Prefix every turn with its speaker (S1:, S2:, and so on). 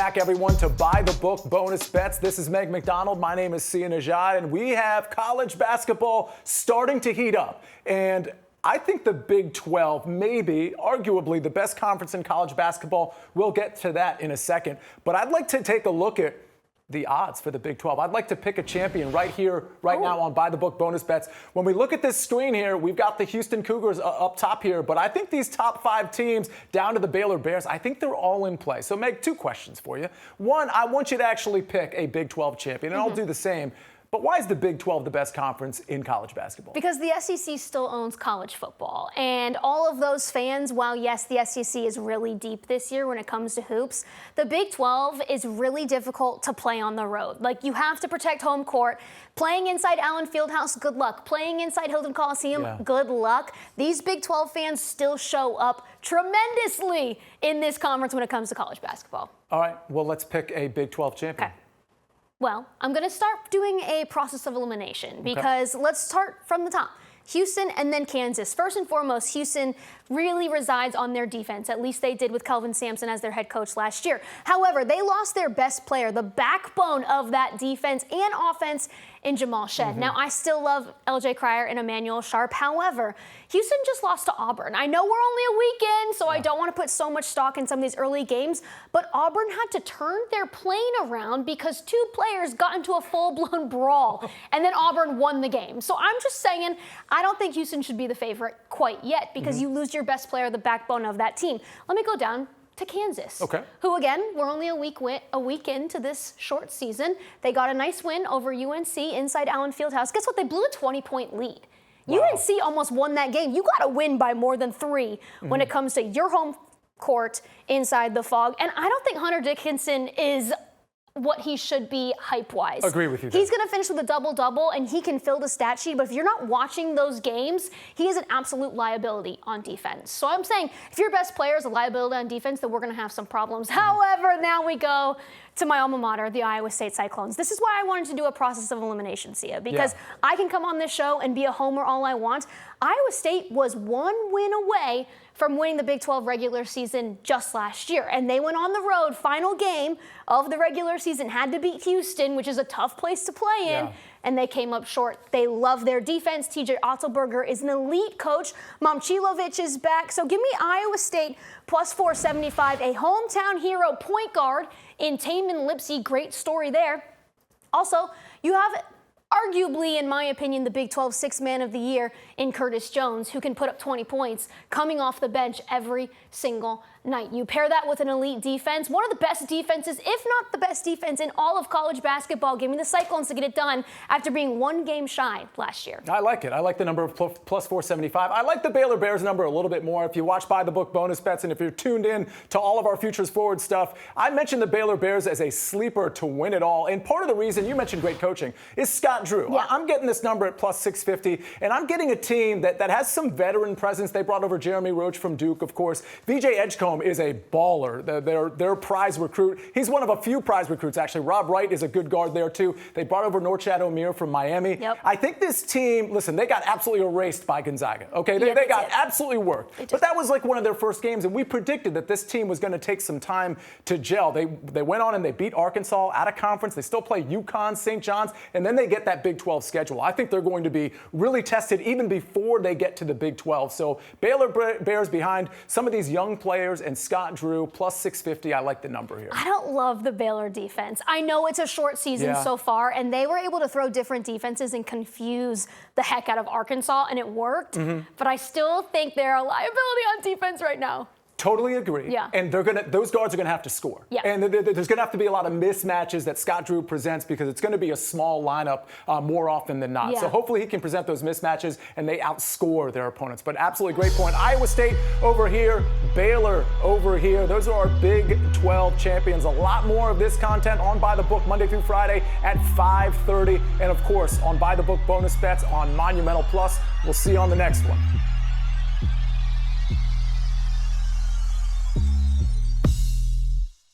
S1: back, everyone, to By the Book Bonus Bets. This is McDonald. My name is Nejad, and we have college basketball starting to heat up. And I think the Big 12 may be arguably the best conference in college basketball. We'll get to that in a second. But I'd like to take a look at the odds for the Big 12. I'd like to pick a champion right here, now on By the Book Bonus Bets. When we look at this screen here, we've got the Houston Cougars up top here, but I think these top 5 teams down to the Baylor Bears, I think they're all in play. So Meg, 2 questions for you. One, I want you to actually pick a Big 12 champion, and I'll do the same. But why is the Big 12 the best conference in college basketball?
S2: Because the SEC still owns college football. And all of those fans, while yes, the SEC is really deep this year when it comes to hoops, the Big 12 is really difficult to play on the road. Like, you have to protect home court. Playing inside Allen Fieldhouse, good luck. Playing inside Hilton Coliseum, good luck. These Big 12 fans still show up tremendously in this conference when it comes to college basketball.
S1: All right, well, let's pick a Big 12 champion.
S2: Okay. Well, I'm going to start doing a process of elimination because let's start from the top. Houston and then Kansas. First and foremost, Houston really resides on their defense. At least they did with Kelvin Sampson as their head coach last year. However, they lost their best player, the backbone of that defense and offense, in Jamal Shead. Now, I still love LJ Cryer and Emmanuel Sharp. However, Houston just lost to Auburn. I know we're only a week in, so I don't want to put so much stock in some of these early games, but Auburn had to turn their plane around because 2 players got into a full-blown brawl, and then Auburn won the game. So I'm just saying, I don't think Houston should be the favorite quite yet because you lose your best player, the backbone of that team. Let me go down to Kansas, who, again, we're only a week into this short season. They got a nice win over UNC inside Allen Fieldhouse. Guess what? They blew a 20-point lead. UNC almost won that game. You got to win by more than 3 when it comes to your home court inside the Fog. And I don't think Hunter Dickinson is what he should be hype-wise.
S1: Agree with you there.
S2: He's going to finish with a double-double, and he can fill the stat sheet, but if you're not watching those games, he is an absolute liability on defense. So I'm saying, if your best player is a liability on defense, then we're going to have some problems. However, now we go to my alma mater, the Iowa State Cyclones. This is why I wanted to do a process of elimination, Sia, because I can come on this show and be a homer all I want. Iowa State was 1 win away from winning the Big 12 regular season just last year. And they went on the road, final game of the regular season, had to beat Houston, which is a tough place to play in, and they came up short. They love their defense. TJ Otzelberger is an elite coach. Momcilovic is back. So give me Iowa State plus 475, a hometown hero point guard in Taman Lipsey. Great story there. Also, you have arguably, in my opinion, the Big 12 Sixth Man of the Year in Curtis Jones, who can put up 20 points coming off the bench every single night. You pair that with an elite defense, one of the best defenses, if not the best defense in all of college basketball. Give me the Cyclones to get it done after being 1 game shy last year.
S1: I like it. I like the number of plus 475. I like the Baylor Bears number a little bit more. If you watch By the Book Bonus Bets, and if you're tuned in to all of our Futures Forward stuff, I mentioned the Baylor Bears as a sleeper to win it all. And part of the reason, you mentioned great coaching, is Scott Drew. I'm getting this number at plus 650, and I'm getting a team that has some veteran presence. They brought over Jeremy Roach from Duke, of course. VJ Edgecombe is a baller. Their prize recruit. He's one of a few prize recruits, actually. Rob Wright is a good guard there, too. They brought over Norchad Omier from Miami. I think this team, listen, they got absolutely erased by Gonzaga, okay? They got absolutely worked. But that was like one of their first games, and we predicted that this team was going to take some time to gel. They went on and they beat Arkansas out of conference. They still play UConn, St. John's, and then they get that Big 12 schedule. I think they're going to be really tested even before they get to the Big 12. So Baylor Bears behind some of these young players and Scott Drew, plus 650. I like the number here.
S2: I don't love the Baylor defense. I know it's a short season so far, and they were able to throw different defenses and confuse the heck out of Arkansas, and it worked. But I still think they're a liability on defense right now.
S1: Totally agree. And those guards are going to have to score. And there's going to have to be a lot of mismatches that Scott Drew presents because it's going to be a small lineup more often than not. So hopefully he can present those mismatches and they outscore their opponents. But absolutely great point. Iowa State over here, Baylor over here. Those are our Big 12 champions. A lot more of this content on By the Book Monday through Friday at 5:30. And of course, on By the Book Bonus Bets on Monumental Plus. We'll see you on the next one.